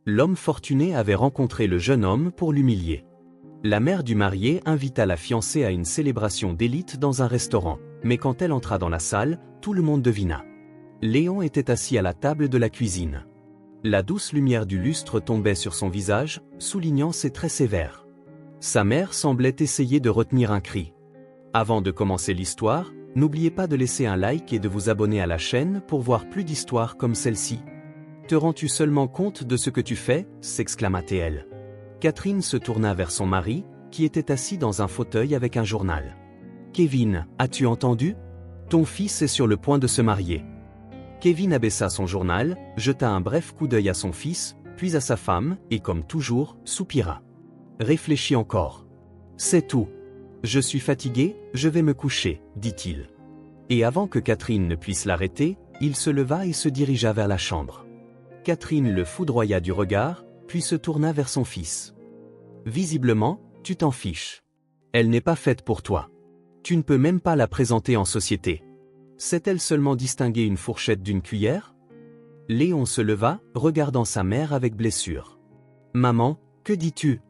L'homme fortuné avait rencontré le jeune homme pour l'humilier. La mère du marié invita la fiancée à une célébration d'élite dans un restaurant, mais quand elle entra dans la salle, tout le monde devina. Léon était assis à la table de la cuisine. La douce lumière du lustre tombait sur son visage, soulignant ses traits sévères. Sa mère semblait essayer de retenir un cri. Avant de commencer l'histoire, n'oubliez pas de laisser un like et de vous abonner à la chaîne pour voir plus d'histoires comme celle-ci. Te rends-tu seulement compte de ce que tu fais ? S'exclama-t-elle. Catherine se tourna vers son mari, qui était assis dans un fauteuil avec un journal. Kevin, as-tu entendu ? Ton fils est sur le point de se marier. Kevin abaissa son journal, jeta un bref coup d'œil à son fils, puis à sa femme, et comme toujours, soupira. Réfléchis encore. C'est tout. Je suis fatigué, je vais me coucher, dit-il. Et avant que Catherine ne puisse l'arrêter, il se leva et se dirigea vers la chambre. Catherine le foudroya du regard, puis se tourna vers son fils. Visiblement, tu t'en fiches. Elle n'est pas faite pour toi. Tu ne peux même pas la présenter en société. Sait-elle seulement distinguer une fourchette d'une cuillère ? Léon se leva, regardant sa mère avec blessure. Maman, que dis-tu ?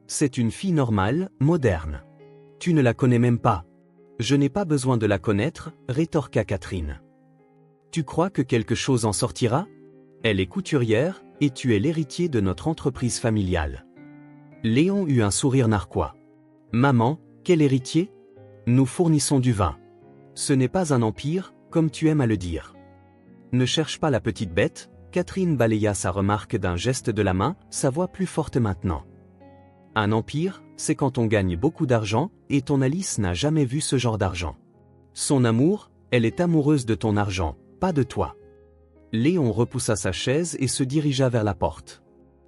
C'est une fille normale, moderne. Tu ne la connais même pas. Je n'ai pas besoin de la connaître, rétorqua Catherine. Tu crois que quelque chose en sortira ? Elle est couturière, et tu es l'héritier de notre entreprise familiale. Léon eut un sourire narquois. Maman, quel héritier ? Nous fournissons du vin. Ce n'est pas un empire, comme tu aimes à le dire. Ne cherche pas la petite bête, Catherine balaya sa remarque d'un geste de la main, sa voix plus forte maintenant. Un empire, c'est quand on gagne beaucoup d'argent, et ton Alice n'a jamais vu ce genre d'argent. Son amour, elle est amoureuse de ton argent, pas de toi. Léon repoussa sa chaise et se dirigea vers la porte.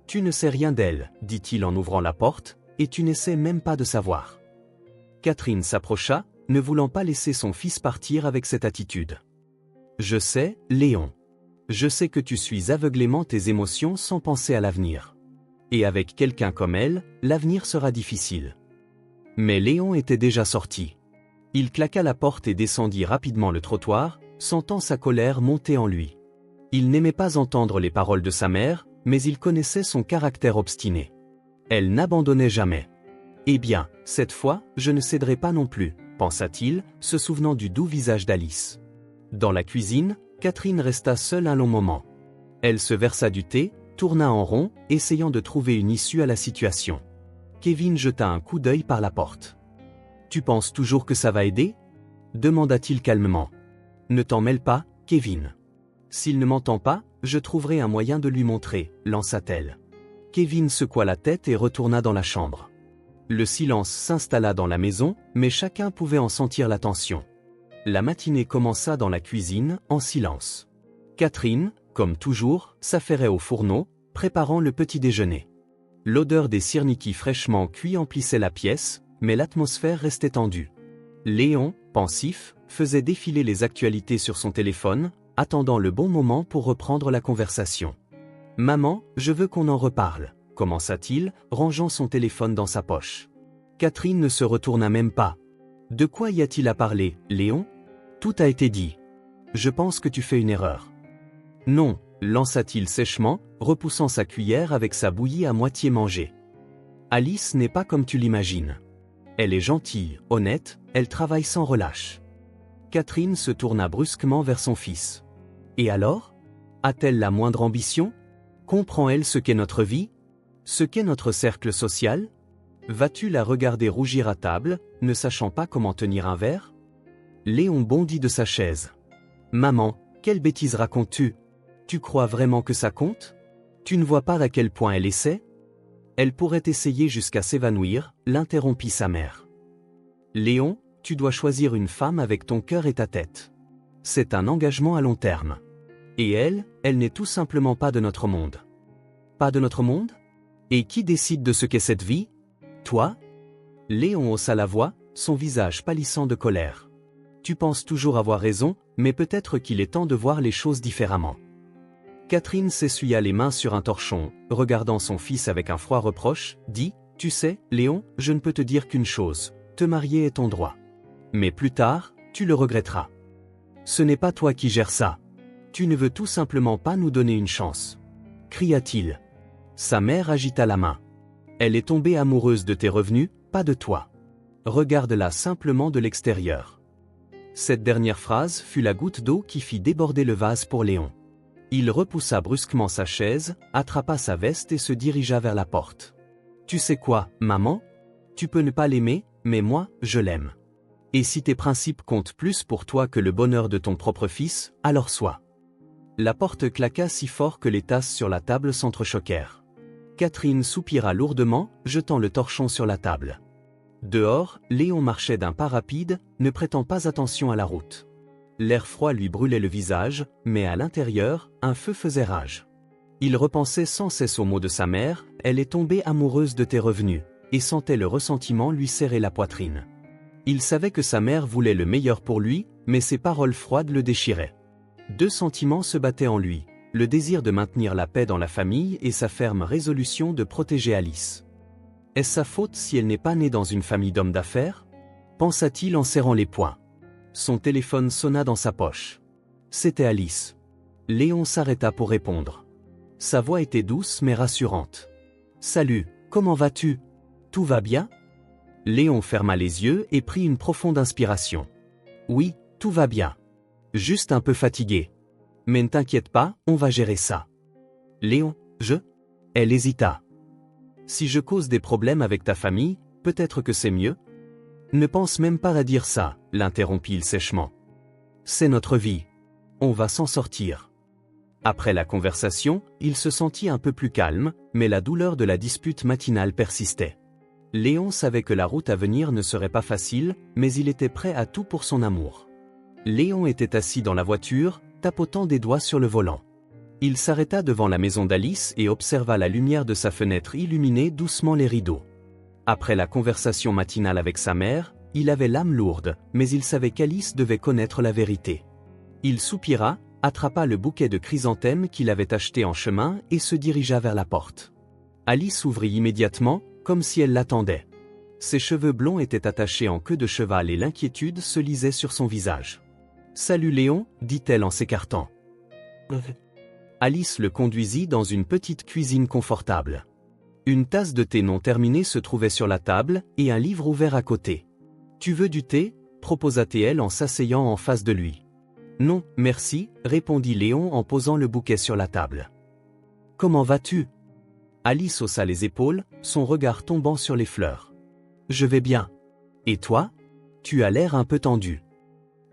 Tu ne sais rien d'elle, dit-il en ouvrant la porte, et tu n'essaies même pas de savoir. Catherine s'approcha, ne voulant pas laisser son fils partir avec cette attitude. Je sais, Léon. Je sais que tu suis aveuglément tes émotions sans penser à l'avenir. Et avec quelqu'un comme elle, l'avenir sera difficile. Mais Léon était déjà sorti. Il claqua la porte et descendit rapidement le trottoir, sentant sa colère monter en lui. Il n'aimait pas entendre les paroles de sa mère, mais il connaissait son caractère obstiné. Elle n'abandonnait jamais. Eh bien, cette fois, je ne céderai pas non plus, pensa-t-il, se souvenant du doux visage d'Alice. Dans la cuisine, Catherine resta seule un long moment. Elle se versa du thé, tourna en rond, essayant de trouver une issue à la situation. Kevin jeta un coup d'œil par la porte. « Tu penses toujours que ça va aider ?» demanda-t-il calmement. « Ne t'en mêle pas, Kevin. S'il ne m'entend pas, je trouverai un moyen de lui montrer, lança-t-elle. Kevin secoua la tête et retourna dans la chambre. Le silence s'installa dans la maison, mais chacun pouvait en sentir la tension. La matinée commença dans la cuisine, en silence. Catherine, comme toujours, s'affairait au fourneau, préparant le petit déjeuner. L'odeur des sirniki fraîchement cuits emplissait la pièce, mais l'atmosphère restait tendue. Léon, pensif, faisait défiler les actualités sur son téléphone, attendant le bon moment pour reprendre la conversation. « Maman, je veux qu'on en reparle », commença-t-il, rangeant son téléphone dans sa poche. Catherine ne se retourna même pas. « De quoi y a-t-il à parler, Léon ? Tout a été dit. Je pense que tu fais une erreur. » « Non », lança-t-il sèchement, repoussant sa cuillère avec sa bouillie à moitié mangée. « Alice n'est pas comme tu l'imagines. Elle est gentille, honnête, elle travaille sans relâche. » Catherine se tourna brusquement vers son fils. « Et alors ? A-t-elle la moindre ambition ? Comprend-elle ce qu'est notre vie ? Ce qu'est notre cercle social ? Vas-tu la regarder rougir à table, ne sachant pas comment tenir un verre ? » Léon bondit de sa chaise. « Maman, quelle bêtise racontes-tu ? Tu crois vraiment que ça compte ? Tu ne vois pas à quel point elle essaie ? Elle pourrait essayer jusqu'à s'évanouir, l'interrompit sa mère. « Léon, tu dois choisir une femme avec ton cœur et ta tête. C'est un engagement à long terme. Et elle n'est tout simplement pas de notre monde. » « Pas de notre monde ? Et qui décide de ce qu'est cette vie ? Toi ? » Léon haussa la voix, son visage pâlissant de colère. « Tu penses toujours avoir raison, mais peut-être qu'il est temps de voir les choses différemment. » Catherine s'essuya les mains sur un torchon, regardant son fils avec un froid reproche, dit « Tu sais, Léon, je ne peux te dire qu'une chose, te marier est ton droit. Mais plus tard, tu le regretteras. Ce n'est pas toi qui gères ça. Tu ne veux tout simplement pas nous donner une chance. » cria-t-il. Sa mère agita la main. Elle est tombée amoureuse de tes revenus, pas de toi. Regarde-la simplement de l'extérieur. Cette dernière phrase fut la goutte d'eau qui fit déborder le vase pour Léon. Il repoussa brusquement sa chaise, attrapa sa veste et se dirigea vers la porte. Tu sais quoi, maman? Tu peux ne pas l'aimer, mais moi, je l'aime. Et si tes principes comptent plus pour toi que le bonheur de ton propre fils, alors sois. La porte claqua si fort que les tasses sur la table s'entrechoquèrent. Catherine soupira lourdement, jetant le torchon sur la table. Dehors, Léon marchait d'un pas rapide, ne prêtant pas attention à la route. L'air froid lui brûlait le visage, mais à l'intérieur, un feu faisait rage. Il repensait sans cesse aux mots de sa mère, « Elle est tombée amoureuse de tes revenus », et sentait le ressentiment lui serrer la poitrine. Il savait que sa mère voulait le meilleur pour lui, mais ses paroles froides le déchiraient. Deux sentiments se battaient en lui, le désir de maintenir la paix dans la famille et sa ferme résolution de protéger Alice. Est-ce sa faute si elle n'est pas née dans une famille d'hommes d'affaires? Pensa-t-il en serrant les poings. Son téléphone sonna dans sa poche. C'était Alice. Léon s'arrêta pour répondre. Sa voix était douce mais rassurante. « Salut, comment vas-tu? Tout va bien ?» Léon ferma les yeux et prit une profonde inspiration. « Oui, tout va bien. Juste un peu fatigué. Mais ne t'inquiète pas, on va gérer ça. »« Léon, je ?» Elle hésita. « Si je cause des problèmes avec ta famille, peut-être que c'est mieux ?» « Ne pense même pas à dire ça, » l'interrompit-il sèchement. « C'est notre vie. On va s'en sortir. » Après la conversation, il se sentit un peu plus calme, mais la douleur de la dispute matinale persistait. Léon savait que la route à venir ne serait pas facile, mais il était prêt à tout pour son amour. Léon était assis dans la voiture, tapotant des doigts sur le volant. Il s'arrêta devant la maison d'Alice et observa la lumière de sa fenêtre illuminer doucement les rideaux. Après la conversation matinale avec sa mère, il avait l'âme lourde, mais il savait qu'Alice devait connaître la vérité. Il soupira, attrapa le bouquet de chrysanthèmes qu'il avait acheté en chemin et se dirigea vers la porte. Alice ouvrit immédiatement, comme si elle l'attendait. Ses cheveux blonds étaient attachés en queue de cheval et l'inquiétude se lisait sur son visage. « Salut Léon », dit-elle en s'écartant. Alice le conduisit dans une petite cuisine confortable. Une tasse de thé non terminée se trouvait sur la table, et un livre ouvert à côté. « Tu veux du thé ?» proposa-t-elle en s'asseyant en face de lui. « Non, merci », répondit Léon en posant le bouquet sur la table. « Comment vas-tu » Alice haussa les épaules, son regard tombant sur les fleurs. « Je vais bien. Et toi? Tu as l'air un peu tendu. »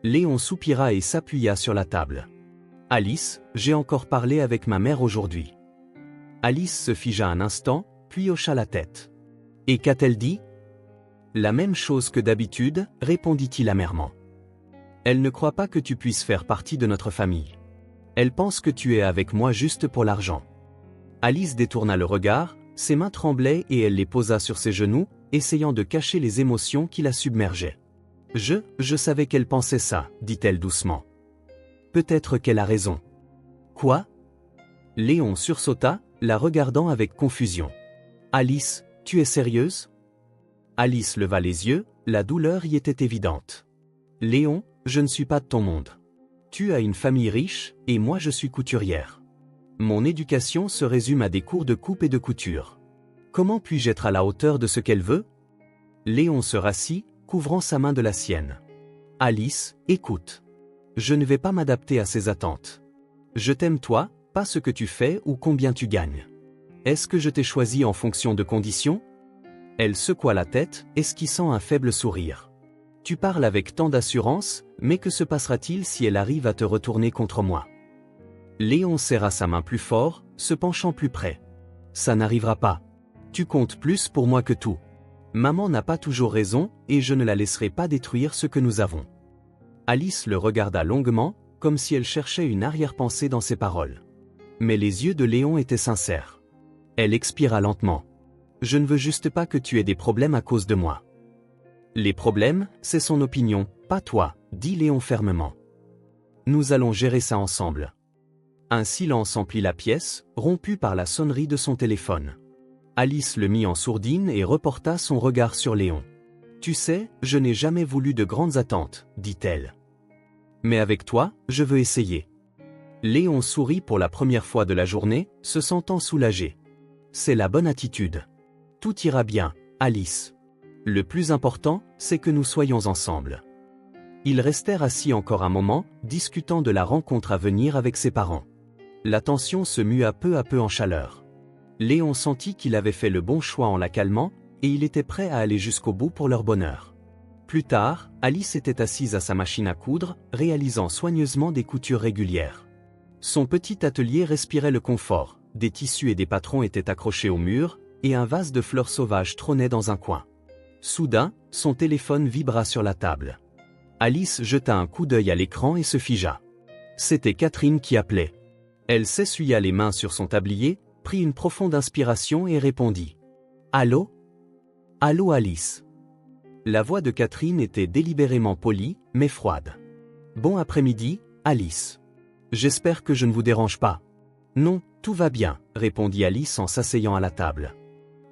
Léon soupira et s'appuya sur la table. « Alice, j'ai encore parlé avec ma mère aujourd'hui. » Alice se figea un instant, puis hocha la tête. « Et qu'a-t-elle dit ?»« La même chose que d'habitude, » répondit-il amèrement. « Elle ne croit pas que tu puisses faire partie de notre famille. Elle pense que tu es avec moi juste pour l'argent. » Alice détourna le regard, ses mains tremblaient et elle les posa sur ses genoux, essayant de cacher les émotions qui la submergeaient. « Je savais qu'elle pensait ça, » dit-elle doucement. « Peut-être qu'elle a raison. »« Quoi ?» Léon sursauta, la regardant avec confusion. « Alice, tu es sérieuse ?» Alice leva les yeux, la douleur y était évidente. « Léon, je ne suis pas de ton monde. Tu as une famille riche, et moi je suis couturière. Mon éducation se résume à des cours de coupe et de couture. Comment puis-je être à la hauteur de ce qu'elle veut ?» Léon se rassit, couvrant sa main de la sienne. « Alice, écoute. Je ne vais pas m'adapter à ses attentes. Je t'aime toi, pas ce que tu fais ou combien tu gagnes. Est-ce que je t'ai choisi en fonction de conditions ?» Elle secoua la tête, esquissant un faible sourire. « Tu parles avec tant d'assurance, mais que se passera-t-il si elle arrive à te retourner contre moi ?» Léon serra sa main plus fort, se penchant plus près. « Ça n'arrivera pas. Tu comptes plus pour moi que tout. Maman n'a pas toujours raison, et je ne la laisserai pas détruire ce que nous avons. » Alice le regarda longuement, comme si elle cherchait une arrière-pensée dans ses paroles. Mais les yeux de Léon étaient sincères. Elle expira lentement. « Je ne veux juste pas que tu aies des problèmes à cause de moi. » « Les problèmes, c'est son opinion, pas toi, » dit Léon fermement. « Nous allons gérer ça ensemble. » Un silence emplit la pièce, rompu par la sonnerie de son téléphone. Alice le mit en sourdine et reporta son regard sur Léon. « Tu sais, je n'ai jamais voulu de grandes attentes, » dit-elle. « Mais avec toi, je veux essayer. » Léon sourit pour la première fois de la journée, se sentant soulagé. c'est la bonne attitude. Tout ira bien, Alice. Le plus important, c'est que nous soyons ensemble. Ils restèrent assis encore un moment, discutant de la rencontre à venir avec ses parents. La tension se mua peu à peu en chaleur. Léon sentit qu'il avait fait le bon choix en la calmant, et il était prêt à aller jusqu'au bout pour leur bonheur. Plus tard, Alice était assise à sa machine à coudre, réalisant soigneusement des coutures régulières. Son petit atelier respirait le confort, des tissus et des patrons étaient accrochés au mur, et un vase de fleurs sauvages trônait dans un coin. Soudain, son téléphone vibra sur la table. Alice jeta un coup d'œil à l'écran et se figea. C'était Catherine qui appelait. Elle s'essuya les mains sur son tablier, prit une profonde inspiration et répondit. « Allô ? Allô Alice ?» La voix de Catherine était délibérément polie, mais froide. « Bon après-midi, Alice. J'espère que je ne vous dérange pas. »« Non, tout va bien, » répondit Alice en s'asseyant à la table.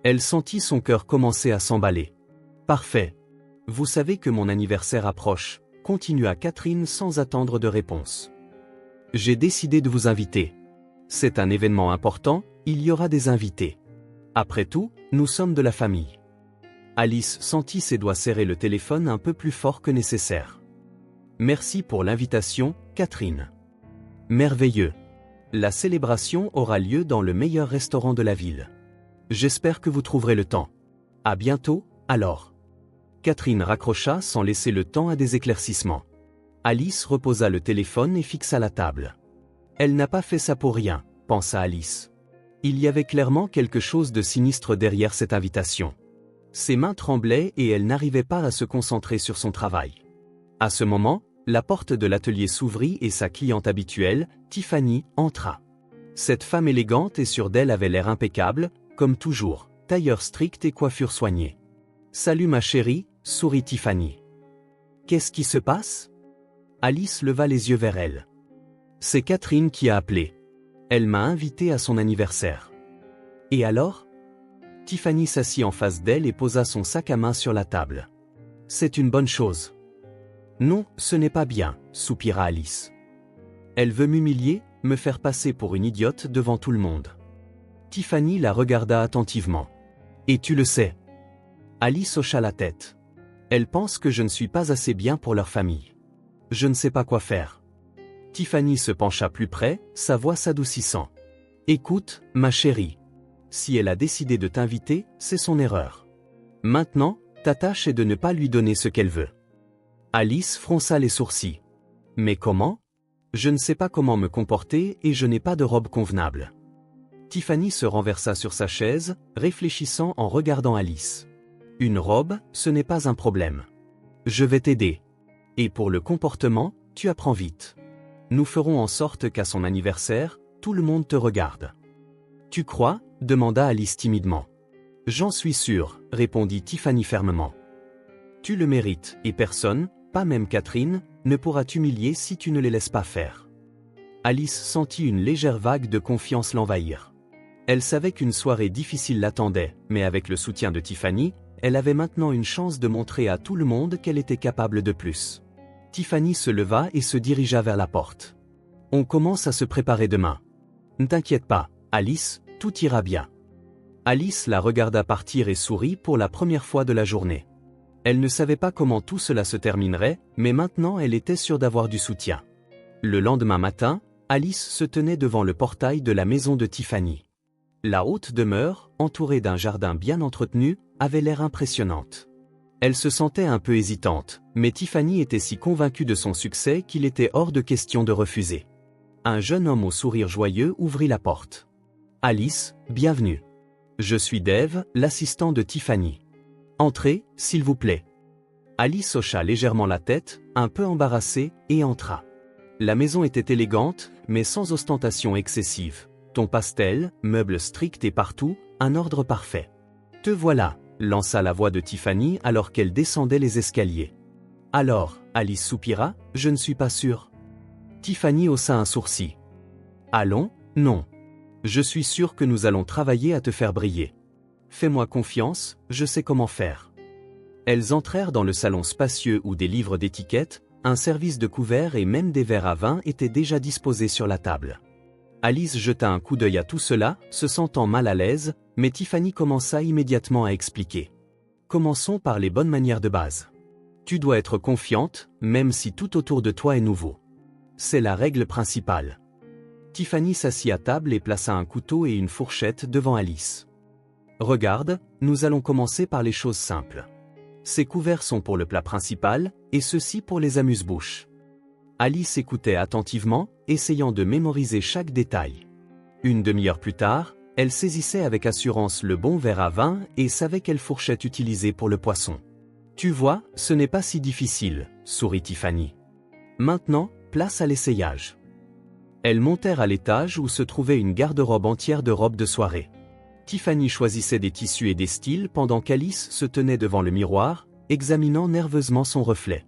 Elle sentit son cœur commencer à s'emballer. « Parfait. Vous savez que mon anniversaire approche, » continua Catherine sans attendre de réponse. « J'ai décidé de vous inviter. C'est un événement important, il y aura des invités. Après tout, nous sommes de la famille. » Alice sentit ses doigts serrer le téléphone un peu plus fort que nécessaire. « Merci pour l'invitation, Catherine. » « Merveilleux. La célébration aura lieu dans le meilleur restaurant de la ville. J'espère que vous trouverez le temps. À bientôt, alors. » Catherine raccrocha sans laisser le temps à des éclaircissements. Alice reposa le téléphone et fixa la table. Elle n'a pas fait ça pour rien, pensa Alice. Il y avait clairement quelque chose de sinistre derrière cette invitation. Ses mains tremblaient et elle n'arrivait pas à se concentrer sur son travail. À ce moment, la porte de l'atelier s'ouvrit et sa cliente habituelle, Tiffany, entra. Cette femme élégante et sûre d'elle avait l'air impeccable, comme toujours, tailleur strict et coiffure soignée. « Salut ma chérie », sourit Tiffany. « Qu'est-ce qui se passe ?» Alice leva les yeux vers elle. « C'est Catherine qui a appelé. Elle m'a invité à son anniversaire. »« Et alors ?» Tiffany s'assit en face d'elle et posa son sac à main sur la table. « C'est une bonne chose. »« Non, ce n'est pas bien, » soupira Alice. « Elle veut m'humilier, me faire passer pour une idiote devant tout le monde. » Tiffany la regarda attentivement. « Et tu le sais ?» Alice hocha la tête. « Elle pense que je ne suis pas assez bien pour leur famille. Je ne sais pas quoi faire. » Tiffany se pencha plus près, sa voix s'adoucissant. « Écoute, ma chérie. Si elle a décidé de t'inviter, c'est son erreur. Maintenant, ta tâche est de ne pas lui donner ce qu'elle veut. » Alice fronça les sourcils. « Mais comment ? Je ne sais pas comment me comporter et je n'ai pas de robe convenable. » Tiffany se renversa sur sa chaise, réfléchissant en regardant Alice. « Une robe, ce n'est pas un problème. Je vais t'aider. Et pour le comportement, tu apprends vite. Nous ferons en sorte qu'à son anniversaire, tout le monde te regarde. »« Tu crois ?» demanda Alice timidement. « J'en suis sûre, » répondit Tiffany fermement. « Tu le mérites, et personne, pas même Catherine, ne pourra t'humilier si tu ne les laisses pas faire. » Alice sentit une légère vague de confiance l'envahir. Elle savait qu'une soirée difficile l'attendait, mais avec le soutien de Tiffany, elle avait maintenant une chance de montrer à tout le monde qu'elle était capable de plus. Tiffany se leva et se dirigea vers la porte. « On commence à se préparer demain. Ne t'inquiète pas, Alice, tout ira bien. » Alice la regarda partir et sourit pour la première fois de la journée. Elle ne savait pas comment tout cela se terminerait, mais maintenant elle était sûre d'avoir du soutien. Le lendemain matin, Alice se tenait devant le portail de la maison de Tiffany. La haute demeure, entourée d'un jardin bien entretenu, avait l'air impressionnante. Elle se sentait un peu hésitante, mais Tiffany était si convaincue de son succès qu'il était hors de question de refuser. Un jeune homme au sourire joyeux ouvrit la porte. « Alice, bienvenue. Je suis Dave, l'assistant de Tiffany. Entrez, s'il vous plaît. » Alice hocha légèrement la tête, un peu embarrassée, et entra. La maison était élégante, mais sans ostentation excessive. Ton pastel, meubles stricts et partout, un ordre parfait. « Te voilà », lança la voix de Tiffany alors qu'elle descendait les escaliers. « Alors, » Alice soupira, « je ne suis pas sûre. » Tiffany haussa un sourcil. « Allons, non. Je suis sûre que nous allons travailler à te faire briller. Fais-moi confiance, je sais comment faire. » Elles entrèrent dans le salon spacieux où des livres d'étiquette, un service de couverts et même des verres à vin étaient déjà disposés sur la table. Alice jeta un coup d'œil à tout cela, se sentant mal à l'aise, mais Tiffany commença immédiatement à expliquer. Commençons par les bonnes manières de base. Tu dois être confiante, même si tout autour de toi est nouveau. C'est la règle principale. Tiffany s'assit à table et plaça un couteau et une fourchette devant Alice. Regarde, nous allons commencer par les choses simples. Ces couverts sont pour le plat principal, et ceux-ci pour les amuse-bouches. Alice écoutait attentivement, essayant de mémoriser chaque détail. Une demi-heure plus tard, elle saisissait avec assurance le bon verre à vin et savait quelle fourchette utiliser pour le poisson. Tu vois, ce n'est pas si difficile, sourit Tiffany. Maintenant, place à l'essayage. Elles montèrent à l'étage où se trouvait une garde-robe entière de robes de soirée. Tiffany choisissait des tissus et des styles pendant qu'Alice se tenait devant le miroir, examinant nerveusement son reflet.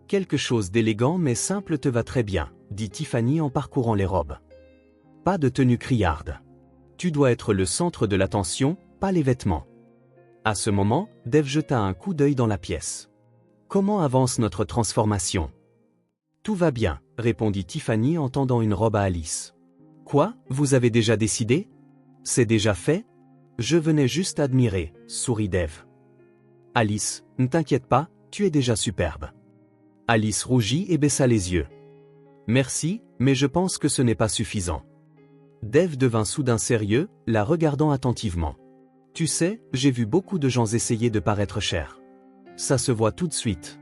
Quelque chose d'élégant mais simple te va très bien, dit Tiffany en parcourant les robes. Pas de tenue criarde. Tu dois être le centre de l'attention, pas les vêtements. À ce moment, Dave jeta un coup d'œil dans la pièce. Comment avance notre transformation? Tout va bien, répondit Tiffany en tendant une robe à Alice. Quoi, vous avez déjà décidé? C'est déjà fait? Je venais juste admirer, sourit Dave. Alice, ne t'inquiète pas, tu es déjà superbe. Alice rougit et baissa les yeux. Merci, mais je pense que ce n'est pas suffisant. Dave devint soudain sérieux, la regardant attentivement. Tu sais, j'ai vu beaucoup de gens essayer de paraître chers. Ça se voit tout de suite.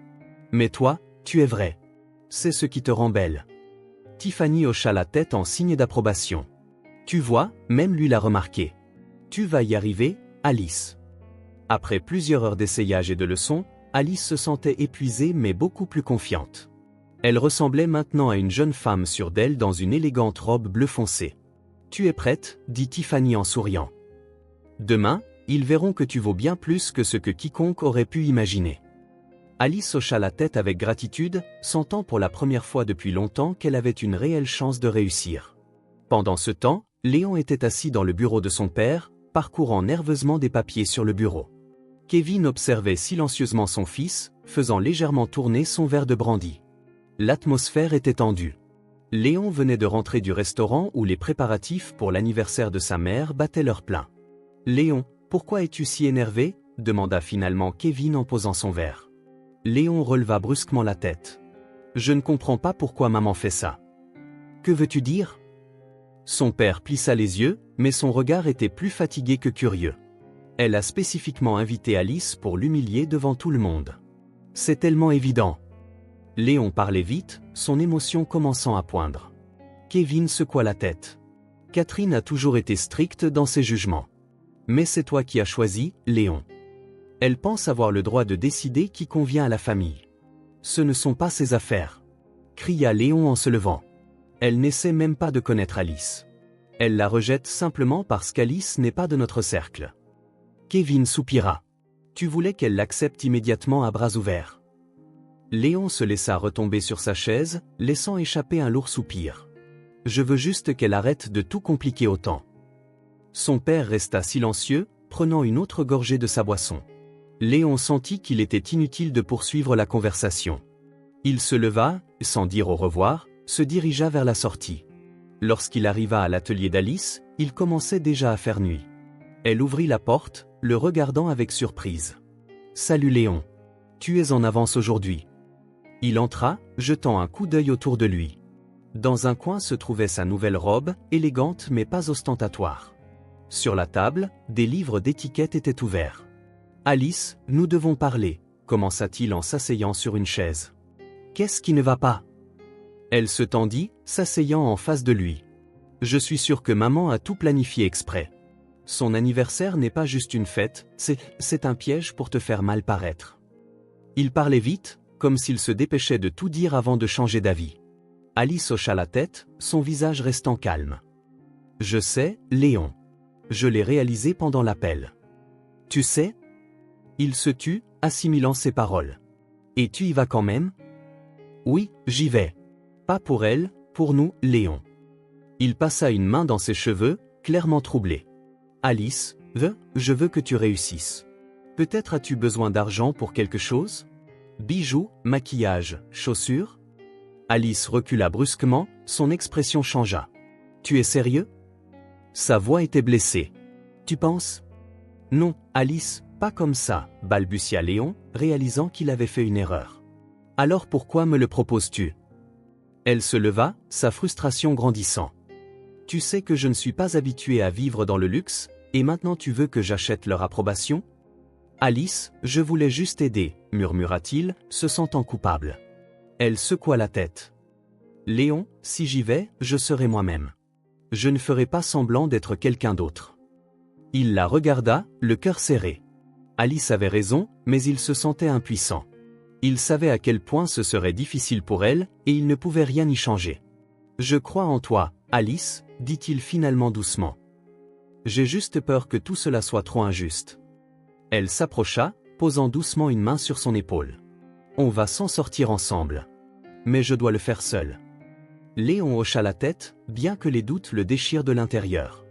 Mais toi, tu es vrai. C'est ce qui te rend belle. Tiffany hocha la tête en signe d'approbation. Tu vois, même lui l'a remarqué. Tu vas y arriver, Alice. Après plusieurs heures d'essayage et de leçons, Alice se sentait épuisée mais beaucoup plus confiante. Elle ressemblait maintenant à une jeune femme sûre d'elle dans une élégante robe bleu foncé. Tu es prête, dit Tiffany en souriant. Demain, ils verront que tu vaux bien plus que ce que quiconque aurait pu imaginer. Alice hocha la tête avec gratitude, sentant pour la première fois depuis longtemps qu'elle avait une réelle chance de réussir. Pendant ce temps, Léon était assis dans le bureau de son père, parcourant nerveusement des papiers sur le bureau. Kevin observait silencieusement son fils, faisant légèrement tourner son verre de brandy. L'atmosphère était tendue. Léon venait de rentrer du restaurant où les préparatifs pour l'anniversaire de sa mère battaient leur plein. « Léon, pourquoi es-tu si énervé ?» demanda finalement Kevin en posant son verre. Léon releva brusquement la tête. « Je ne comprends pas pourquoi maman fait ça. »« Que veux-tu dire ?» Son père plissa les yeux, mais son regard était plus fatigué que curieux. Elle a spécifiquement invité Alice pour l'humilier devant tout le monde. C'est tellement évident. Léon parlait vite, son émotion commençant à poindre. Kevin secoua la tête. Catherine a toujours été stricte dans ses jugements. Mais c'est toi qui as choisi, Léon. Elle pense avoir le droit de décider qui convient à la famille. Ce ne sont pas ses affaires, cria Léon en se levant. Elle n'essaie même pas de connaître Alice. Elle la rejette simplement parce qu'Alice n'est pas de notre cercle. Kevin soupira. Tu voulais qu'elle l'accepte immédiatement à bras ouverts. Léon se laissa retomber sur sa chaise, laissant échapper un lourd soupir. Je veux juste qu'elle arrête de tout compliquer autant. Son père resta silencieux, prenant une autre gorgée de sa boisson. Léon sentit qu'il était inutile de poursuivre la conversation. Il se leva, sans dire au revoir, se dirigea vers la sortie. Lorsqu'il arriva à l'atelier d'Alice, il commençait déjà à faire nuit. Elle ouvrit la porte, le regardant avec surprise. « Salut Léon. Tu es en avance aujourd'hui. » Il entra, jetant un coup d'œil autour de lui. Dans un coin se trouvait sa nouvelle robe, élégante mais pas ostentatoire. Sur la table, des livres d'étiquette étaient ouverts. « Alice, nous devons parler, » commença-t-il en s'asseyant sur une chaise. « Qu'est-ce qui ne va pas ?» Elle se tendit, s'asseyant en face de lui. « Je suis sûr que maman a tout planifié exprès. Son anniversaire n'est pas juste une fête, c'est un piège pour te faire mal paraître. » Il parlait vite, comme s'il se dépêchait de tout dire avant de changer d'avis. Alice hocha la tête, son visage restant calme. « Je sais, Léon. Je l'ai réalisé pendant l'appel. »« Tu sais ?» Il se tut, assimilant ses paroles. « Et tu y vas quand même ?»« Oui, j'y vais. Pas pour elle, pour nous, Léon. » Il passa une main dans ses cheveux, clairement troublé. « Alice, je veux que tu réussisses. Peut-être as-tu besoin d'argent pour quelque chose ? Bijoux, maquillage, chaussures ?» Alice recula brusquement, son expression changea. « Tu es sérieux? Sa voix était blessée. Tu penses? Non, Alice, pas comme ça, balbutia Léon, réalisant qu'il avait fait une erreur. Alors pourquoi me le proposes-tu? Elle se leva, sa frustration grandissant. Tu sais que je ne suis pas habitué à vivre dans le luxe, et maintenant tu veux que j'achète leur approbation? Alice, je voulais juste aider, murmura-t-il, se sentant coupable. Elle secoua la tête. Léon, si j'y vais, je serai moi-même. Je ne ferai pas semblant d'être quelqu'un d'autre. Il la regarda, le cœur serré. Alice avait raison, mais il se sentait impuissant. Il savait à quel point ce serait difficile pour elle, et il ne pouvait rien y changer. Je crois en toi, Alice, dit-il finalement doucement. J'ai juste peur que tout cela soit trop injuste. Elle s'approcha, posant doucement une main sur son épaule. On va s'en sortir ensemble. Mais je dois le faire seul. Léon hocha la tête, bien que les doutes le déchirent de l'intérieur.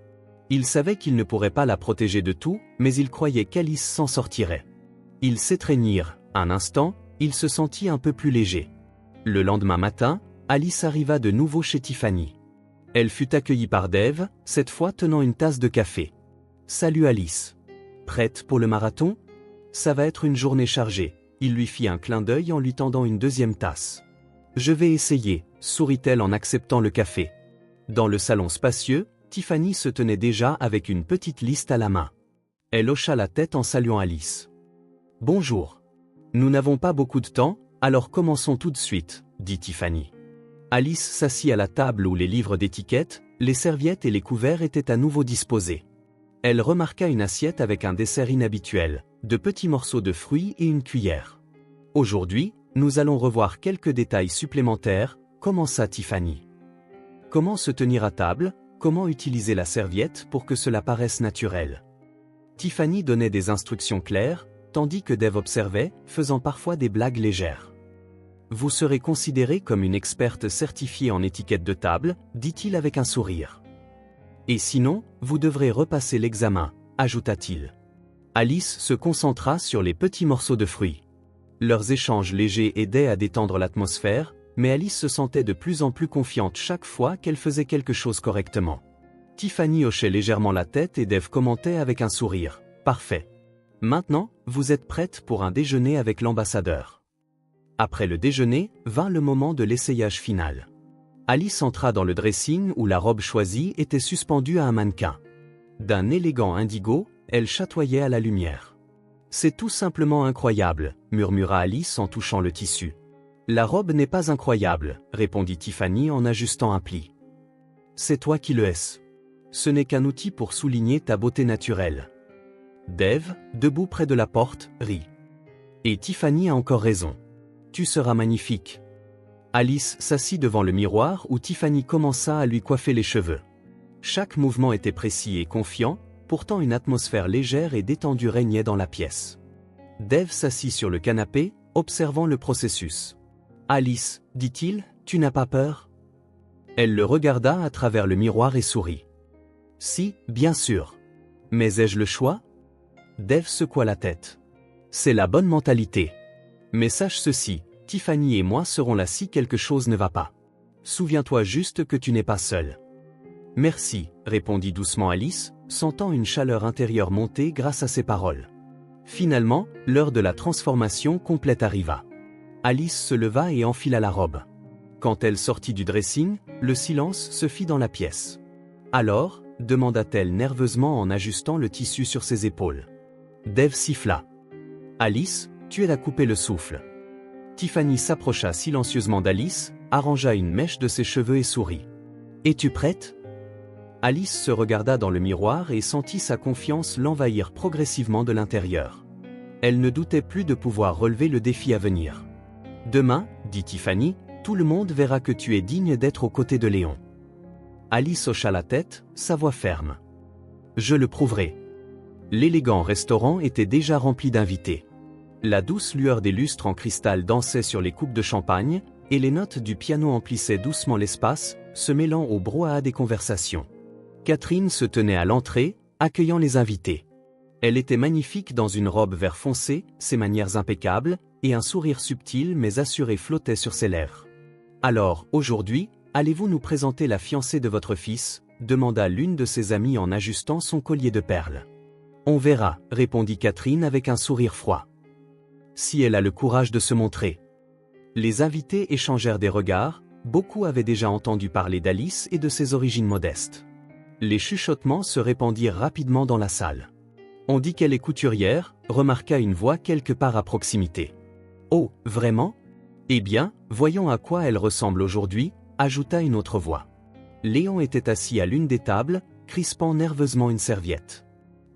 Il savait qu'il ne pourrait pas la protéger de tout, mais il croyait qu'Alice s'en sortirait. Ils s'étreignirent, un instant, il se sentit un peu plus léger. Le lendemain matin, Alice arriva de nouveau chez Tiffany. Elle fut accueillie par Dave, cette fois tenant une tasse de café. « Salut Alice. Prête pour le marathon? Ça va être une journée chargée. » Il lui fit un clin d'œil en lui tendant une deuxième tasse. « Je vais essayer, » sourit-elle en acceptant le café. Dans le salon spacieux, Tiffany se tenait déjà avec une petite liste à la main. Elle hocha la tête en saluant Alice. « Bonjour. Nous n'avons pas beaucoup de temps, alors commençons tout de suite, » dit Tiffany. Alice s'assit à la table où les livres d'étiquette, les serviettes et les couverts étaient à nouveau disposés. Elle remarqua une assiette avec un dessert inhabituel, de petits morceaux de fruits et une cuillère. « Aujourd'hui, nous allons revoir quelques détails supplémentaires, » commença Tiffany. Comment se tenir à table, comment utiliser la serviette pour que cela paraisse naturel. Tiffany donnait des instructions claires, tandis que Dave observait, faisant parfois des blagues légères. Vous serez considérée comme une experte certifiée en étiquette de table, dit-il avec un sourire. Et sinon, vous devrez repasser l'examen, ajouta-t-il. Alice se concentra sur les petits morceaux de fruits. Leurs échanges légers aidaient à détendre l'atmosphère, mais Alice se sentait de plus en plus confiante chaque fois qu'elle faisait quelque chose correctement. Tiffany hochait légèrement la tête et Dave commentait avec un sourire. « Parfait. Maintenant, vous êtes prête pour un déjeuner avec l'ambassadeur. » Après le déjeuner, vint le moment de l'essayage final. Alice entra dans le dressing où la robe choisie était suspendue à un mannequin. D'un élégant indigo, elle chatoyait à la lumière. « C'est tout simplement incroyable, » murmura Alice en touchant le tissu. « La robe n'est pas incroyable, » répondit Tiffany en ajustant un pli. « C'est toi qui le es. Ce n'est qu'un outil pour souligner ta beauté naturelle. » Dave, debout près de la porte, rit. « Et Tiffany a encore raison. Tu seras magnifique. » Alice s'assit devant le miroir où Tiffany commença à lui coiffer les cheveux. Chaque mouvement était précis et confiant, pourtant une atmosphère légère et détendue régnait dans la pièce. Dave s'assit sur le canapé, observant le processus. « Alice, dit-il, tu n'as pas peur ?» Elle le regarda à travers le miroir et sourit. « Si, bien sûr. Mais ai-je le choix ?» Dave secoua la tête. « C'est la bonne mentalité. Mais sache ceci, Tiffany et moi serons là si quelque chose ne va pas. Souviens-toi juste que tu n'es pas seule. » « Merci, » répondit doucement Alice, sentant une chaleur intérieure monter grâce à ses paroles. Finalement, l'heure de la transformation complète arriva. Alice se leva et enfila la robe. Quand elle sortit du dressing, le silence se fit dans la pièce. « Alors ?» demanda-t-elle nerveusement en ajustant le tissu sur ses épaules. Dave siffla. « Alice, tu es à couper le souffle. » Tiffany s'approcha silencieusement d'Alice, arrangea une mèche de ses cheveux et sourit. « Es-tu prête ?» Alice se regarda dans le miroir et sentit sa confiance l'envahir progressivement de l'intérieur. Elle ne doutait plus de pouvoir relever le défi à venir. « Demain, » dit Tiffany, « tout le monde verra que tu es digne d'être aux côtés de Léon. » Alice hocha la tête, sa voix ferme. « Je le prouverai. » L'élégant restaurant était déjà rempli d'invités. La douce lueur des lustres en cristal dansait sur les coupes de champagne, et les notes du piano emplissaient doucement l'espace, se mêlant au brouhaha des conversations. Catherine se tenait à l'entrée, accueillant les invités. Elle était magnifique dans une robe vert foncé, ses manières impeccables, et un sourire subtil mais assuré flottait sur ses lèvres. « Alors, aujourd'hui, allez-vous nous présenter la fiancée de votre fils ?» demanda l'une de ses amies en ajustant son collier de perles. « On verra, » répondit Catherine avec un sourire froid. « Si elle a le courage de se montrer. » Les invités échangèrent des regards, beaucoup avaient déjà entendu parler d'Alice et de ses origines modestes. Les chuchotements se répandirent rapidement dans la salle. « On dit qu'elle est couturière », remarqua une voix quelque part à proximité. « Oh, vraiment ? Eh bien, voyons à quoi elle ressemble aujourd'hui », ajouta une autre voix. Léon était assis à l'une des tables, crispant nerveusement une serviette.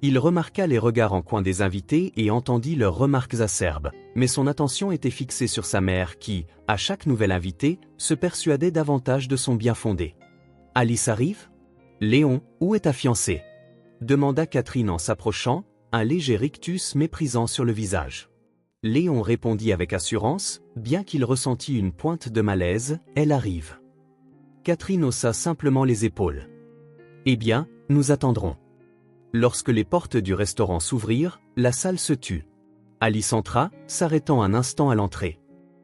Il remarqua les regards en coin des invités et entendit leurs remarques acerbes, mais son attention était fixée sur sa mère qui, à chaque nouvel invité, se persuadait davantage de son bien fondé. « Alice arrive ? Léon, où est ta fiancée ?» demanda Catherine en s'approchant, un léger rictus méprisant sur le visage. Léon répondit avec assurance, bien qu'il ressentît une pointe de malaise, « Elle arrive. » Catherine haussa simplement les épaules. « Eh bien, nous attendrons. » Lorsque les portes du restaurant s'ouvrirent, la salle se tut. Alice entra, s'arrêtant un instant à l'entrée.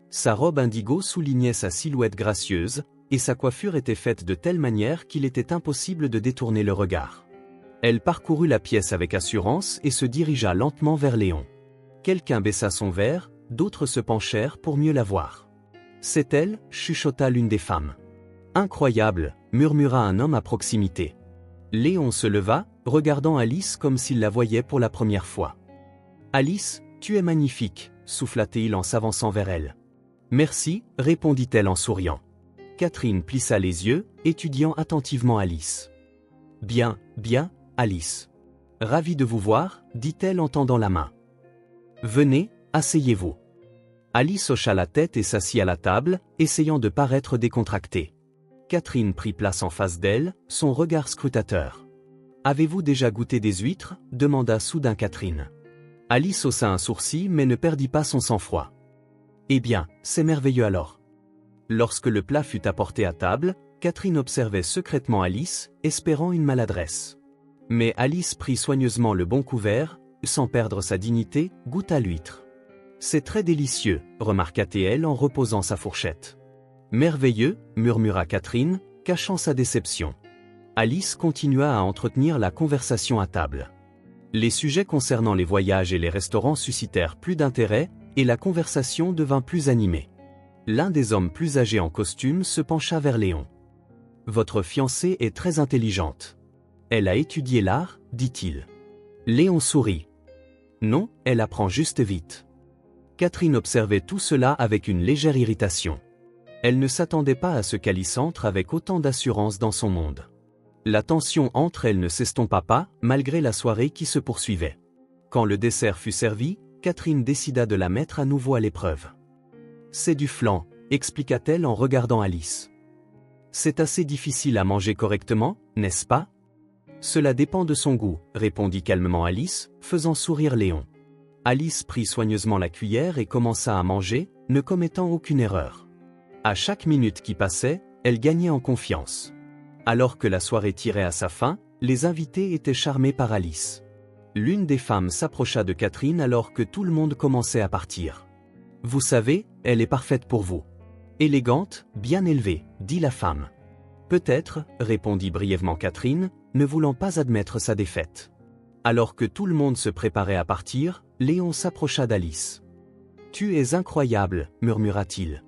Sa robe indigo soulignait sa silhouette gracieuse, et sa coiffure était faite de telle manière qu'il était impossible de détourner le regard. Elle parcourut la pièce avec assurance et se dirigea lentement vers Léon. Quelqu'un baissa son verre, d'autres se penchèrent pour mieux la voir. « C'est elle » chuchota l'une des femmes. « Incroyable » murmura un homme à proximité. Léon se leva, regardant Alice comme s'il la voyait pour la première fois. « Alice, tu es magnifique » souffla-t-il en s'avançant vers elle. « Merci » répondit-elle en souriant. Catherine plissa les yeux, étudiant attentivement Alice. « Bien, bien, Alice. Ravie de vous voir » dit-elle en tendant la main. « Venez, asseyez-vous. » Alice hocha la tête et s'assit à la table, essayant de paraître décontractée. Catherine prit place en face d'elle, son regard scrutateur. « Avez-vous déjà goûté des huîtres » demanda soudain Catherine. Alice haussa un sourcil mais ne perdit pas son sang-froid. « Eh bien, c'est merveilleux alors. » Lorsque le plat fut apporté à table, Catherine observait secrètement Alice, espérant une maladresse. Mais Alice prit soigneusement le bon couvert, sans perdre sa dignité, goûta l'huître. « C'est très délicieux » remarqua-t-elle en reposant sa fourchette. « Merveilleux » murmura Catherine, cachant sa déception. Alice continua à entretenir la conversation à table. Les sujets concernant les voyages et les restaurants suscitèrent plus d'intérêt, et la conversation devint plus animée. L'un des hommes plus âgés en costume se pencha vers Léon. « Votre fiancée est très intelligente. Elle a étudié l'art, dit-il. » Léon sourit. « Non, elle apprend juste vite. » Catherine observait tout cela avec une légère irritation. Elle ne s'attendait pas à ce qu'Alice entre avec autant d'assurance dans son monde. La tension entre elles ne s'estompa pas, malgré la soirée qui se poursuivait. Quand le dessert fut servi, Catherine décida de la mettre à nouveau à l'épreuve. « C'est du flan » expliqua-t-elle en regardant Alice. « C'est assez difficile à manger correctement, n'est-ce pas ?»« Cela dépend de son goût » répondit calmement Alice, faisant sourire Léon. Alice prit soigneusement la cuillère et commença à manger, ne commettant aucune erreur. À chaque minute qui passait, elle gagnait en confiance. Alors que la soirée tirait à sa fin, les invités étaient charmés par Alice. L'une des femmes s'approcha de Catherine alors que tout le monde commençait à partir. « Vous savez, elle est parfaite pour vous. Élégante, bien élevée » dit la femme. « Peut-être » répondit brièvement Catherine, ne voulant pas admettre sa défaite. Alors que tout le monde se préparait à partir, Léon s'approcha d'Alice. « Tu es incroyable » murmura-t-il.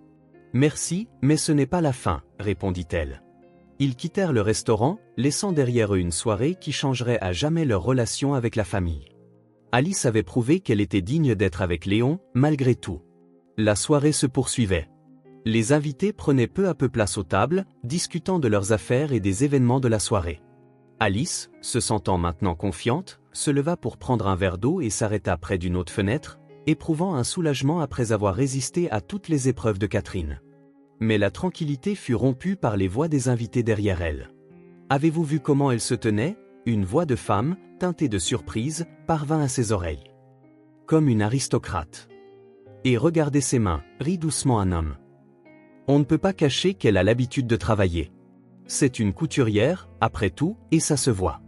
« Merci, mais ce n'est pas la fin » répondit-elle. Ils quittèrent le restaurant, laissant derrière eux une soirée qui changerait à jamais leur relation avec la famille. Alice avait prouvé qu'elle était digne d'être avec Léon, malgré tout. La soirée se poursuivait. Les invités prenaient peu à peu place aux tables, discutant de leurs affaires et des événements de la soirée. Alice, se sentant maintenant confiante, se leva pour prendre un verre d'eau et s'arrêta près d'une autre fenêtre, éprouvant un soulagement après avoir résisté à toutes les épreuves de Catherine. Mais la tranquillité fut rompue par les voix des invités derrière elle. « Avez-vous vu comment elle se tenait » Une voix de femme, teintée de surprise, parvint à ses oreilles. « Comme une aristocrate. »« Et regardez ses mains » rit doucement un homme. « On ne peut pas cacher qu'elle a l'habitude de travailler. C'est une couturière, après tout, et ça se voit.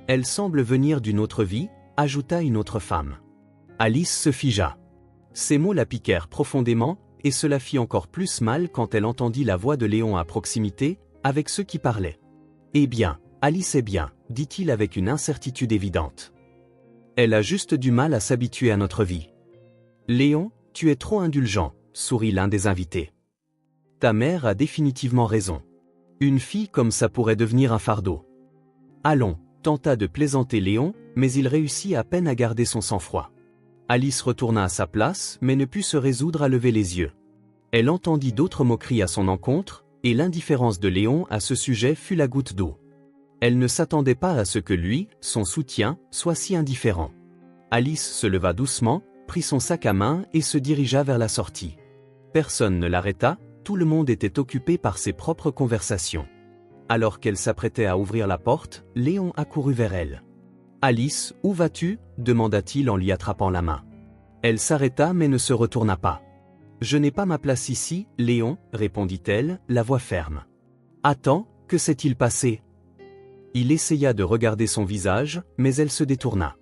Elle semble venir d'une autre vie » ajouta une autre femme. Alice se figea. Ces mots la piquèrent profondément, et cela fit encore plus mal quand elle entendit la voix de Léon à proximité, avec ceux qui parlaient. « Eh bien, Alice est bien, dit-il avec une incertitude évidente. Elle a juste du mal à s'habituer à notre vie. Léon, tu es trop indulgent, sourit l'un des invités. Ta mère a définitivement raison. Une fille comme ça pourrait devenir un fardeau. Allons, tenta de plaisanter Léon, mais il réussit à peine à garder son sang-froid. Alice retourna à sa place, mais ne put se résoudre à lever les yeux. Elle entendit d'autres moqueries à son encontre, et l'indifférence de Léon à ce sujet fut la goutte d'eau. Elle ne s'attendait pas à ce que lui, son soutien, soit si indifférent. Alice se leva doucement, prit son sac à main et se dirigea vers la sortie. Personne ne l'arrêta, tout le monde était occupé par ses propres conversations. Alors qu'elle s'apprêtait à ouvrir la porte, Léon accourut vers elle. « Alice, où vas-tu » demanda-t-il en lui attrapant la main. Elle s'arrêta mais ne se retourna pas. « Je n'ai pas ma place ici, Léon, » répondit-elle, la voix ferme. « Attends, que s'est-il passé » Il essaya de regarder son visage, mais elle se détourna.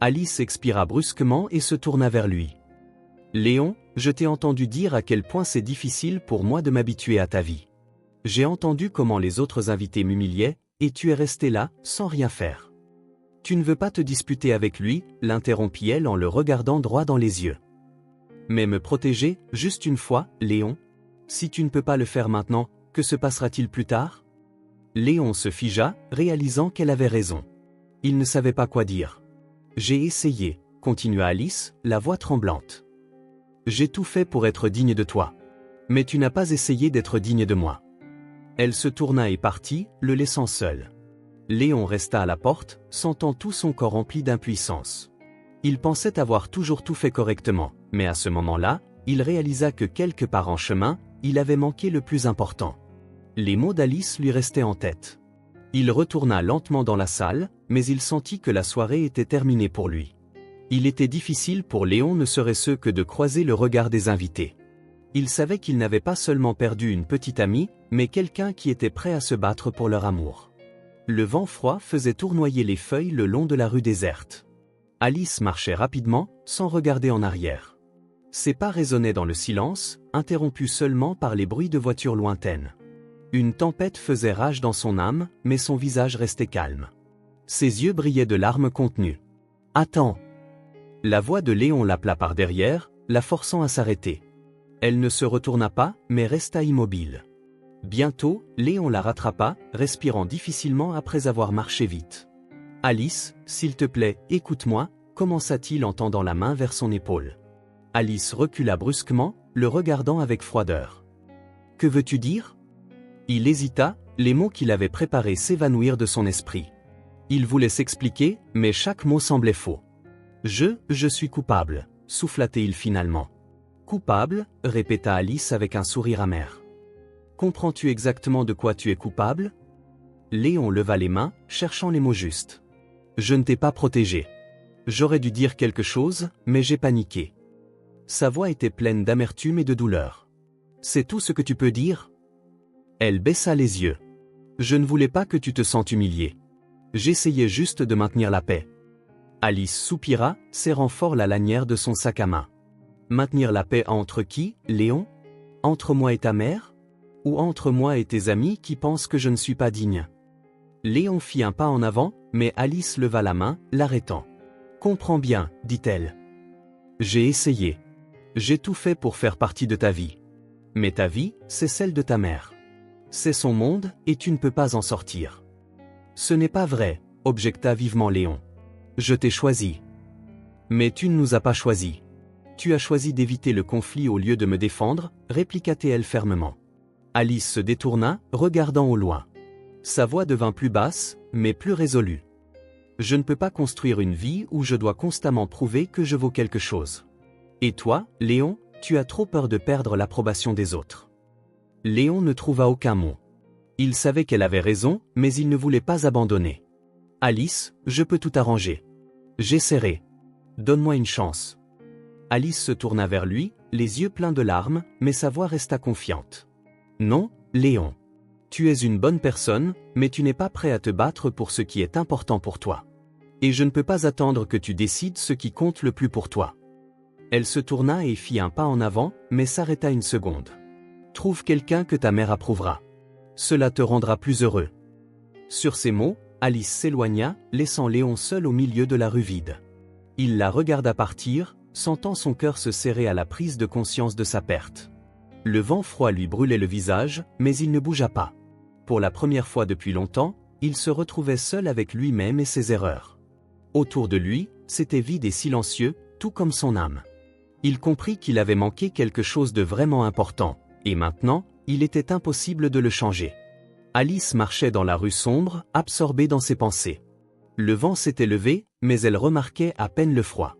Alice expira brusquement et se tourna vers lui. « Léon, je t'ai entendu dire à quel point c'est difficile pour moi de m'habituer à ta vie. J'ai entendu comment les autres invités m'humiliaient, et tu es resté là, sans rien faire. Tu ne veux pas te disputer avec lui, l'interrompit-elle en le regardant droit dans les yeux. Mais me protéger, juste une fois, Léon? Si tu ne peux pas le faire maintenant, que se passera-t-il plus tard? Léon se figea, réalisant qu'elle avait raison. Il ne savait pas quoi dire. J'ai essayé, continua Alice, la voix tremblante. J'ai tout fait pour être digne de toi. Mais tu n'as pas essayé d'être digne de moi. Elle se tourna et partit, le laissant seul. Léon resta à la porte, sentant tout son corps rempli d'impuissance. Il pensait avoir toujours tout fait correctement, mais à ce moment-là, il réalisa que quelque part en chemin, il avait manqué le plus important. Les mots d'Alice lui restaient en tête. Il retourna lentement dans la salle, mais il sentit que la soirée était terminée pour lui. Il était difficile pour Léon ne serait-ce que de croiser le regard des invités. Il savait qu'il n'avait pas seulement perdu une petite amie, mais quelqu'un qui était prêt à se battre pour leur amour. Le vent froid faisait tournoyer les feuilles le long de la rue déserte. Alice marchait rapidement, sans regarder en arrière. Ses pas résonnaient dans le silence, interrompus seulement par les bruits de voitures lointaines. Une tempête faisait rage dans son âme, mais son visage restait calme. Ses yeux brillaient de larmes contenues. « Attends !» La voix de Léon l'appela par derrière, la forçant à s'arrêter. Elle ne se retourna pas, mais resta immobile. Bientôt, Léon la rattrapa, respirant difficilement après avoir marché vite. « Alice, s'il te plaît, écoute-moi » commença-t-il en tendant la main vers son épaule. Alice recula brusquement, le regardant avec froideur. « Que veux-tu dire » Il hésita, les mots qu'il avait préparés s'évanouirent de son esprit. Il voulait s'expliquer, mais chaque mot semblait faux. « Je suis coupable » souffla-t-il finalement. « Coupable » répéta Alice avec un sourire amer. « Comprends-tu exactement de quoi tu es coupable » Léon leva les mains, cherchant les mots justes. « Je ne t'ai pas protégé. J'aurais dû dire quelque chose, mais j'ai paniqué. » Sa voix était pleine d'amertume et de douleur. « C'est tout ce que tu peux dire » Elle baissa les yeux. « Je ne voulais pas que tu te sentes humilié. J'essayais juste de maintenir la paix. » Alice soupira, serrant fort la lanière de son sac à main. « Maintenir la paix entre qui, Léon? Entre moi et ta mère? Ou entre moi et tes amis qui pensent que je ne suis pas digne ?» Léon fit un pas en avant, mais Alice leva la main, l'arrêtant. « Comprends bien, dit-elle. J'ai essayé. J'ai tout fait pour faire partie de ta vie. Mais ta vie, c'est celle de ta mère. C'est son monde, et tu ne peux pas en sortir. » « Ce n'est pas vrai, » objecta vivement Léon. « Je t'ai choisi. Mais tu ne nous as pas choisis. Tu as choisi d'éviter le conflit au lieu de me défendre, répliqua-t-elle fermement. Alice se détourna, regardant au loin. Sa voix devint plus basse, mais plus résolue. « Je ne peux pas construire une vie où je dois constamment prouver que je vaux quelque chose. Et toi, Léon, tu as trop peur de perdre l'approbation des autres. » Léon ne trouva aucun mot. Il savait qu'elle avait raison, mais il ne voulait pas abandonner. « Alice, je peux tout arranger. J'essaierai. Donne-moi une chance. » Alice se tourna vers lui, les yeux pleins de larmes, mais sa voix resta confiante. « Non, Léon. Tu es une bonne personne, mais tu n'es pas prêt à te battre pour ce qui est important pour toi. Et je ne peux pas attendre que tu décides ce qui compte le plus pour toi. Elle se tourna et fit un pas en avant, mais s'arrêta une seconde. Trouve quelqu'un que ta mère approuvera. Cela te rendra plus heureux. Sur ces mots, Alice s'éloigna, laissant Léon seul au milieu de la rue vide. Il la regarda partir, sentant son cœur se serrer à la prise de conscience de sa perte. Le vent froid lui brûlait le visage, mais il ne bougea pas. Pour la première fois depuis longtemps, il se retrouvait seul avec lui-même et ses erreurs. Autour de lui, c'était vide et silencieux, tout comme son âme. Il comprit qu'il avait manqué quelque chose de vraiment important, et maintenant, il était impossible de le changer. Alice marchait dans la rue sombre, absorbée dans ses pensées. Le vent s'était levé, mais elle remarquait à peine le froid.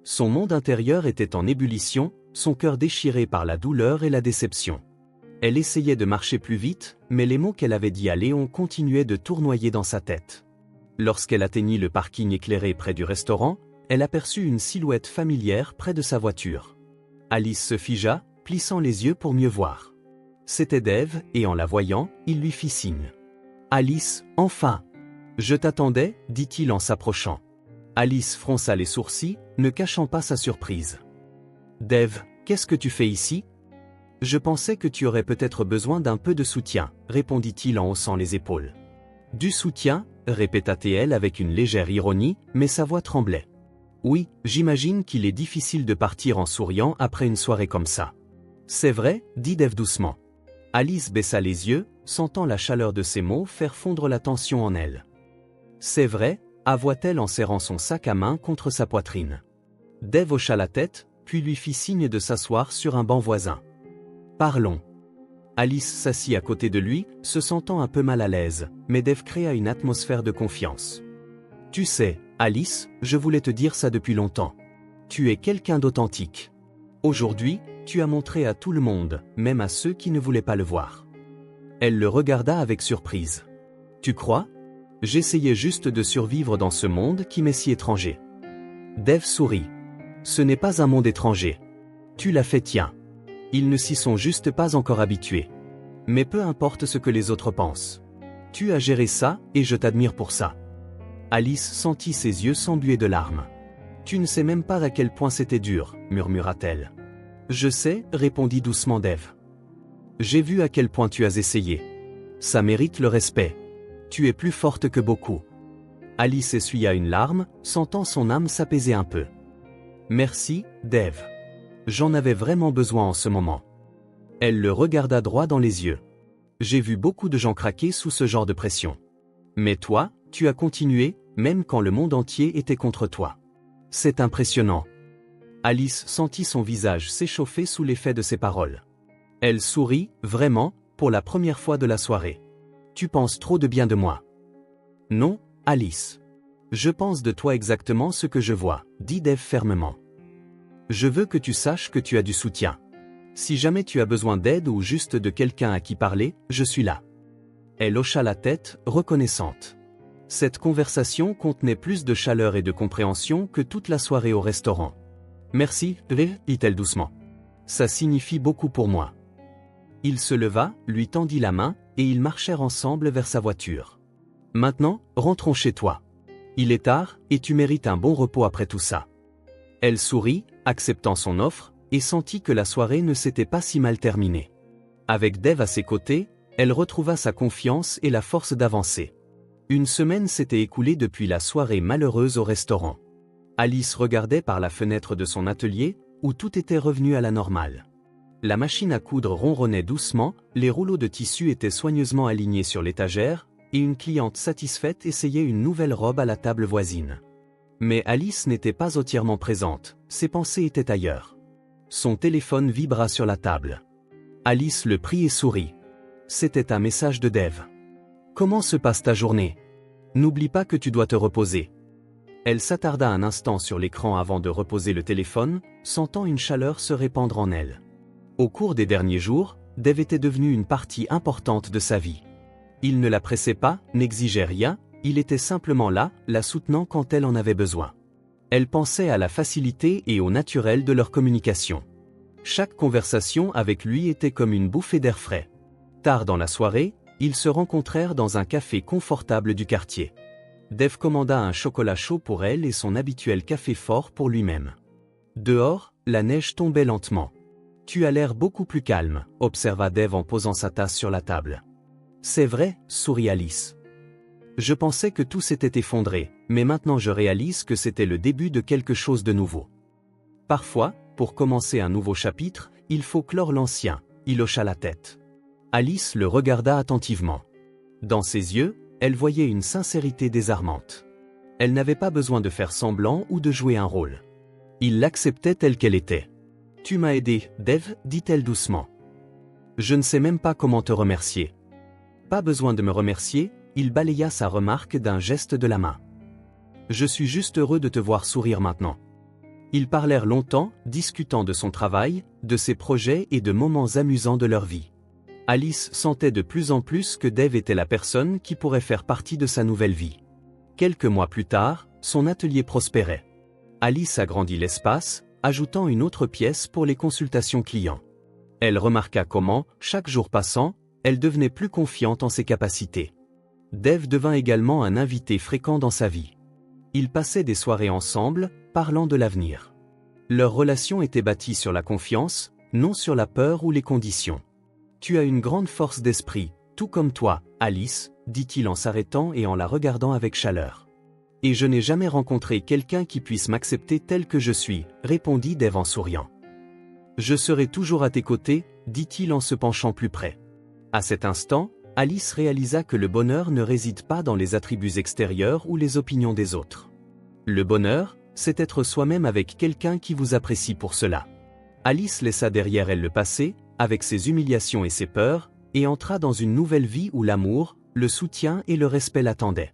Son monde intérieur était en ébullition, son cœur déchiré par la douleur et la déception. Elle essayait de marcher plus vite, mais les mots qu'elle avait dit à Léon continuaient de tournoyer dans sa tête. Lorsqu'elle atteignit le parking éclairé près du restaurant, elle aperçut une silhouette familière près de sa voiture. Alice se figea, plissant les yeux pour mieux voir. C'était Dave, et en la voyant, il lui fit signe. « Alice, enfin !»« Je t'attendais, » dit-il en s'approchant. Alice fronça les sourcils, ne cachant pas sa surprise. « Dave, qu'est-ce que tu fais ici ?»« Je pensais que tu aurais peut-être besoin d'un peu de soutien, » répondit-il en haussant les épaules. « Du soutien ?» répéta-t-elle avec une légère ironie, mais sa voix tremblait. « Oui, j'imagine qu'il est difficile de partir en souriant après une soirée comme ça. »« C'est vrai, » dit Dave doucement. Alice baissa les yeux, sentant la chaleur de ses mots faire fondre la tension en elle. « C'est vrai » avoua-t-elle en serrant son sac à main contre sa poitrine. Dave hocha la tête, puis lui fit signe de s'asseoir sur un banc voisin. « Parlons. » Alice s'assit à côté de lui, se sentant un peu mal à l'aise, mais Dave créa une atmosphère de confiance. « Tu sais, Alice, je voulais te dire ça depuis longtemps. Tu es quelqu'un d'authentique. Aujourd'hui, tu as montré à tout le monde, même à ceux qui ne voulaient pas le voir. » Elle le regarda avec surprise. « Tu crois ? J'essayais juste de survivre dans ce monde qui m'est si étranger. » Dave sourit. « Ce n'est pas un monde étranger. Tu l'as fait tien. Ils ne s'y sont juste pas encore habitués. Mais peu importe ce que les autres pensent. Tu as géré ça, et je t'admire pour ça. » Alice sentit ses yeux s'embuer de larmes. « Tu ne sais même pas à quel point c'était dur, » murmura-t-elle. « Je sais, » répondit doucement Dave. « J'ai vu à quel point tu as essayé. Ça mérite le respect. Tu es plus forte que beaucoup. » Alice essuya une larme, sentant son âme s'apaiser un peu. « Merci, Dave. J'en avais vraiment besoin en ce moment. » Elle le regarda droit dans les yeux. « J'ai vu beaucoup de gens craquer sous ce genre de pression. Mais toi, tu as continué, même quand le monde entier était contre toi. C'est impressionnant. » Alice sentit son visage s'échauffer sous l'effet de ses paroles. Elle sourit, vraiment, pour la première fois de la soirée. « Tu penses trop de bien de moi. »« Non, Alice. Je pense de toi exactement ce que je vois, » dit Dave fermement. « Je veux que tu saches que tu as du soutien. Si jamais tu as besoin d'aide ou juste de quelqu'un à qui parler, je suis là. » Elle hocha la tête, reconnaissante. Cette conversation contenait plus de chaleur et de compréhension que toute la soirée au restaurant. « Merci, dit-elle doucement. Ça signifie beaucoup pour moi. » Il se leva, lui tendit la main, et ils marchèrent ensemble vers sa voiture. « Maintenant, rentrons chez toi. Il est tard, et tu mérites un bon repos après tout ça. » Elle sourit, acceptant son offre, et sentit que la soirée ne s'était pas si mal terminée. Avec Dave à ses côtés, elle retrouva sa confiance et la force d'avancer. Une semaine s'était écoulée depuis la soirée malheureuse au restaurant. Alice regardait par la fenêtre de son atelier, où tout était revenu à la normale. La machine à coudre ronronnait doucement, les rouleaux de tissu étaient soigneusement alignés sur l'étagère, et une cliente satisfaite essayait une nouvelle robe à la table voisine. Mais Alice n'était pas entièrement présente, ses pensées étaient ailleurs. Son téléphone vibra sur la table. Alice le prit et sourit. C'était un message de Dave. « Comment se passe ta journée ? N'oublie pas que tu dois te reposer. » Elle s'attarda un instant sur l'écran avant de reposer le téléphone, sentant une chaleur se répandre en elle. Au cours des derniers jours, Dave était devenu une partie importante de sa vie. Il ne la pressait pas, n'exigeait rien, il était simplement là, la soutenant quand elle en avait besoin. Elle pensait à la facilité et au naturel de leur communication. Chaque conversation avec lui était comme une bouffée d'air frais. Tard dans la soirée, ils se rencontrèrent dans un café confortable du quartier. Dave commanda un chocolat chaud pour elle et son habituel café fort pour lui-même. Dehors, la neige tombait lentement. Tu as l'air beaucoup plus calme, observa Dave en posant sa tasse sur la table. C'est vrai, sourit Alice. Je pensais que tout s'était effondré, mais maintenant je réalise que c'était le début de quelque chose de nouveau. Parfois, pour commencer un nouveau chapitre, il faut clore l'ancien, il hocha la tête. Alice le regarda attentivement. Dans ses yeux, elle voyait une sincérité désarmante. Elle n'avait pas besoin de faire semblant ou de jouer un rôle. Il l'acceptait telle qu'elle était. « Tu m'as aidé, Dave, dit-elle doucement. Je ne sais même pas comment te remercier. » Pas besoin de me remercier, il balaya sa remarque d'un geste de la main. Je suis juste heureux de te voir sourire maintenant. Ils parlèrent longtemps, discutant de son travail, de ses projets et de moments amusants de leur vie. Alice sentait de plus en plus que Dave était la personne qui pourrait faire partie de sa nouvelle vie. Quelques mois plus tard, son atelier prospérait. Alice agrandit l'espace, ajoutant une autre pièce pour les consultations clients. Elle remarqua comment, chaque jour passant, elle devenait plus confiante en ses capacités. Dave devint également un invité fréquent dans sa vie. Ils passaient des soirées ensemble, parlant de l'avenir. Leur relation était bâtie sur la confiance, non sur la peur ou les conditions. « Tu as une grande force d'esprit, tout comme toi, Alice, dit-il en s'arrêtant et en la regardant avec chaleur. Et je n'ai jamais rencontré quelqu'un qui puisse m'accepter tel que je suis, répondit Dave en souriant. Je serai toujours à tes côtés, dit-il en se penchant plus près. À cet instant, Alice réalisa que le bonheur ne réside pas dans les attributs extérieurs ou les opinions des autres. Le bonheur, c'est être soi-même avec quelqu'un qui vous apprécie pour cela. Alice laissa derrière elle le passé, avec ses humiliations et ses peurs, et entra dans une nouvelle vie où l'amour, le soutien et le respect l'attendaient.